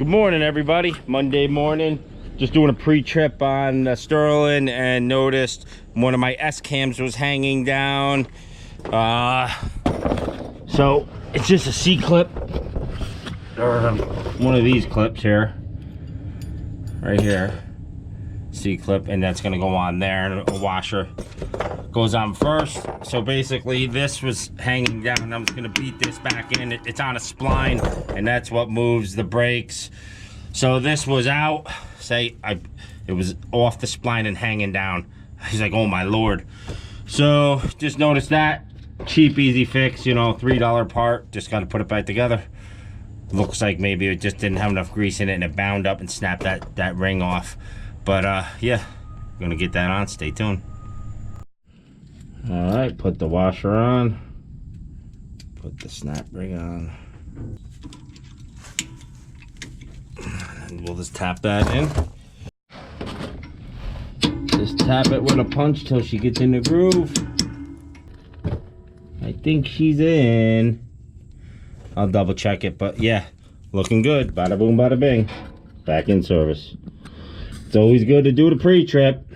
Good morning, everybody. Monday morning. Just doing a pre-trip on Sterling and noticed one of my S-cams was hanging down. So it's just a C-clip, or one of these clips here, right here. C-clip, and that's gonna go on there, and a washer goes on first. So basically this was hanging down, and I'm just gonna beat this back in. It's on a spline, and that's what moves the brakes. So this was out, it was off the spline and hanging down. He's like, oh my lord. So just noticed that. Cheap, easy fix, you know, $3 part. Just got to put it back together. Looks like maybe it just didn't have enough grease in it and it bound up and snapped that ring off. But yeah, I'm gonna get that on. Stay tuned. All right, put the washer on. Put the snap ring on. And we'll just tap that in. Just tap it with a punch till she gets in the groove. I think she's in. I'll double check it, but yeah, looking good. Bada boom, bada bing. Back in service. It's always good to do the pre-trip.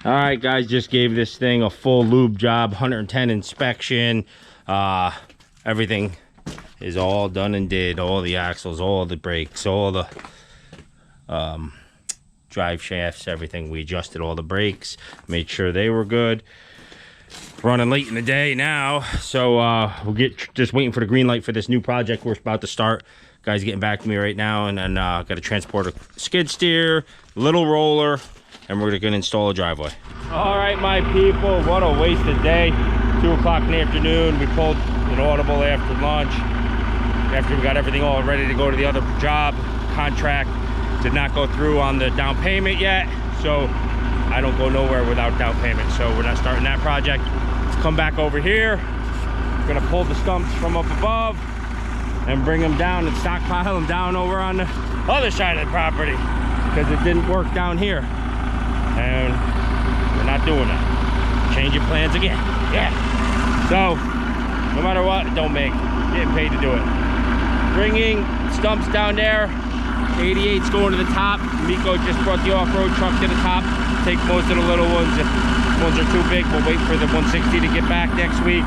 All right, guys, just gave this thing a full lube job, 110 inspection. Everything is all done and did. All the axles, all the brakes, all the drive shafts, everything. We adjusted all the brakes, made sure they were good. Running late in the day now, so we'll just waiting for the green light for this new project we're about to start. Guys getting back to me right now, and then got to transport a skid steer, little roller, and we're gonna install a driveway. All right, my people, what a wasted day. 2 o'clock in the afternoon, we pulled an audible after lunch, after we got everything all ready to go to the other job. Contract did not go through on the down payment yet, so I don't go nowhere without down payment, so we're not starting that project. Let's come back over here. We're gonna pull the stumps from up above and bring them down and stockpile them down over on the other side of the property, because it didn't work down here, and we're not doing that. Changing plans again. Yeah. So no matter what, it don't make. Getting paid to do it. Bringing stumps down there. 88's going to the top. Miko just brought the off-road truck to the top. Take most of the little ones. If ones are too big, we'll wait for the 160 to get back next week.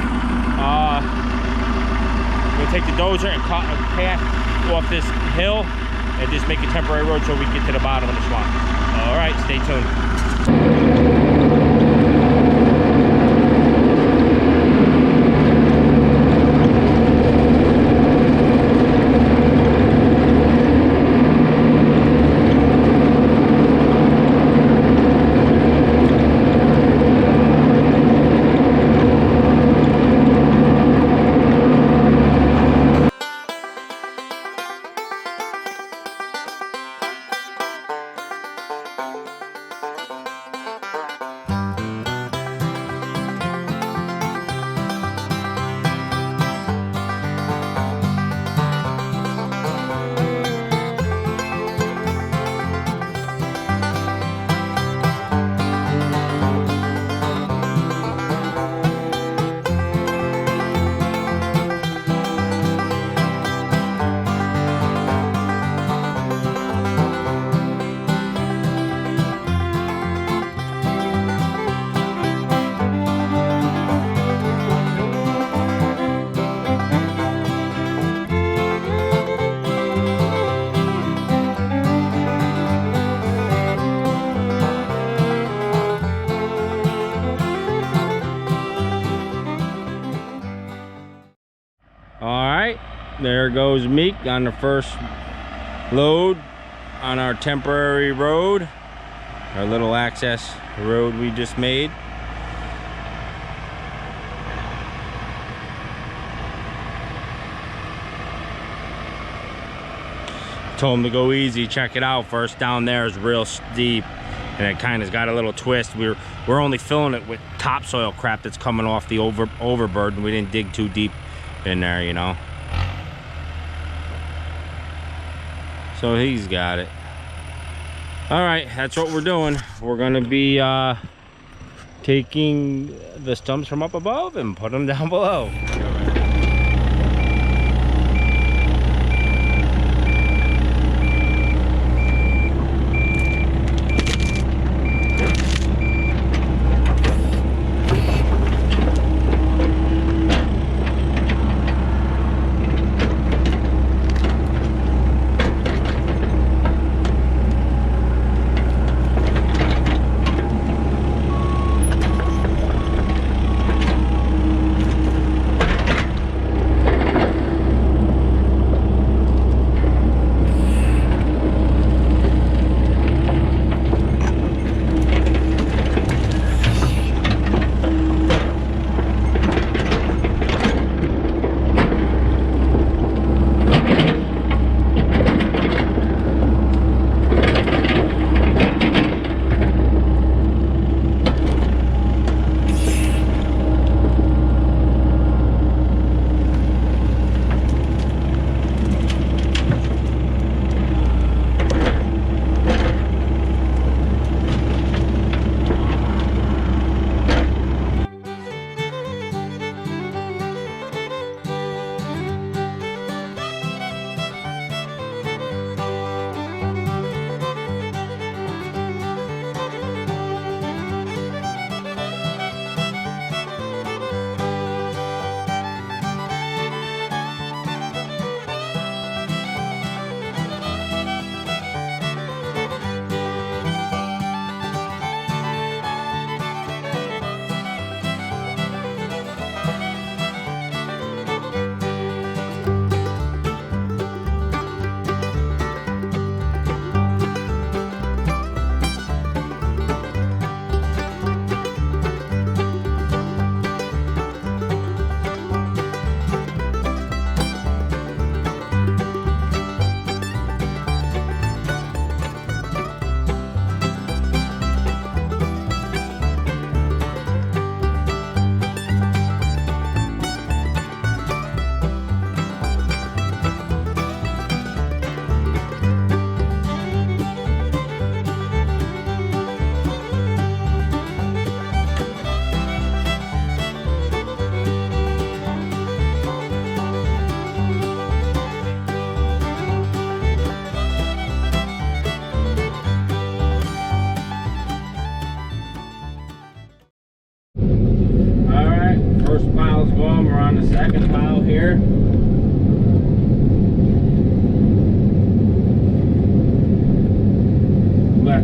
We'll take the dozer and cut a path off this hill and just make a temporary road so we can get to the bottom of the swamp. All right, stay tuned. There goes Meek on the first load on our temporary road, our little access road we just made. Told him to go easy, check it out first. Down there is real steep and it kind of got a little twist. We're only filling it with topsoil crap that's coming off the overburden. We didn't dig too deep in there, you know. So he's got it. All right, that's what we're doing. We're gonna be taking the stumps from up above and put them down below.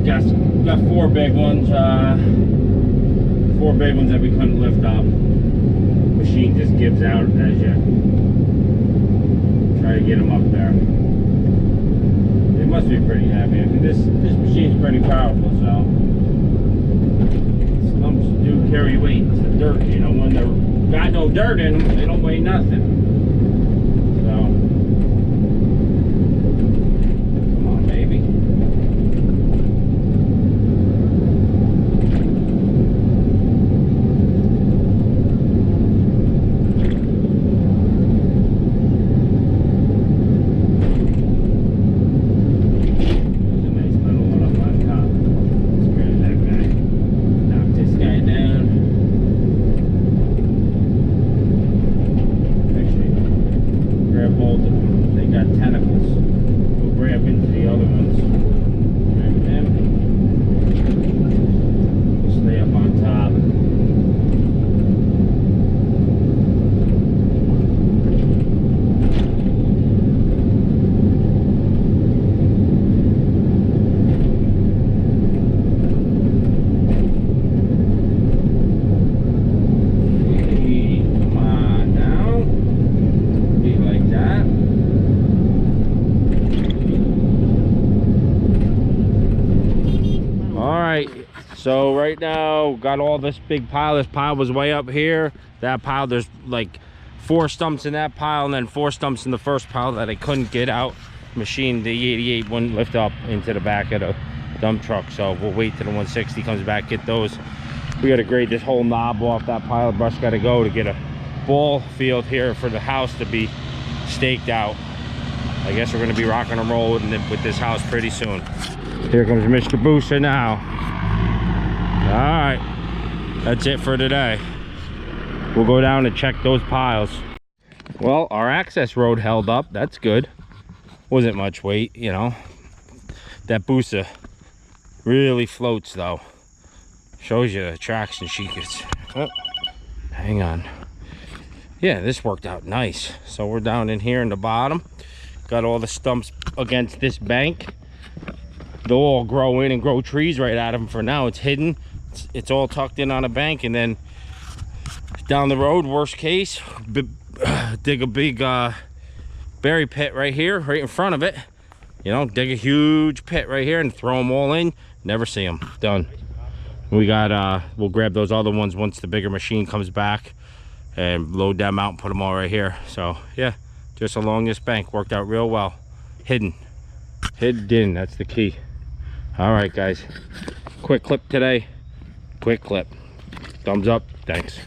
got four big ones. Four big ones that we couldn't lift up. Machine just gives out as you try to get them up there. It must be pretty heavy. I mean, this machine's pretty powerful, so stumps do carry weight. It's the dirt, you know. When they're got no dirt in them, they don't weigh nothing. So, come on, baby. So right now, got all this big pile. This pile was way up here. That pile, there's like 4 stumps in that pile, and then 4 stumps in the first pile that I couldn't get out. Machine, the 88 wouldn't lift up into the back of the dump truck. So we'll wait till the 160 comes back, get those. We gotta grade this whole knob off that pile. The brush gotta go to get a ball field here for the house to be staked out. I guess we're gonna be rocking and rolling with this house pretty soon. Here comes Mr. Booster now. All right, that's it for today. We'll go down and check those piles. Well, our access road held up. That's good. Wasn't much weight, you know. That Busa really floats though. Shows you the traction she gets. Oh, hang on. Yeah, this worked out nice. So we're down in here in the bottom. Got all the stumps against this bank. They'll all grow in and grow trees right out of them. For now, it's hidden. It's all tucked in on a bank, and then down the road, worst case, dig a big berry pit right here, right in front of it. You know, dig a huge pit right here and throw them all in. Never see them. Done. We got we'll grab those other ones once the bigger machine comes back and load them out and put them all right here. So yeah, just along this bank, worked out real well. Hidden, that's the key. All right guys, quick clip today. Quick clip. Thumbs up. Thanks.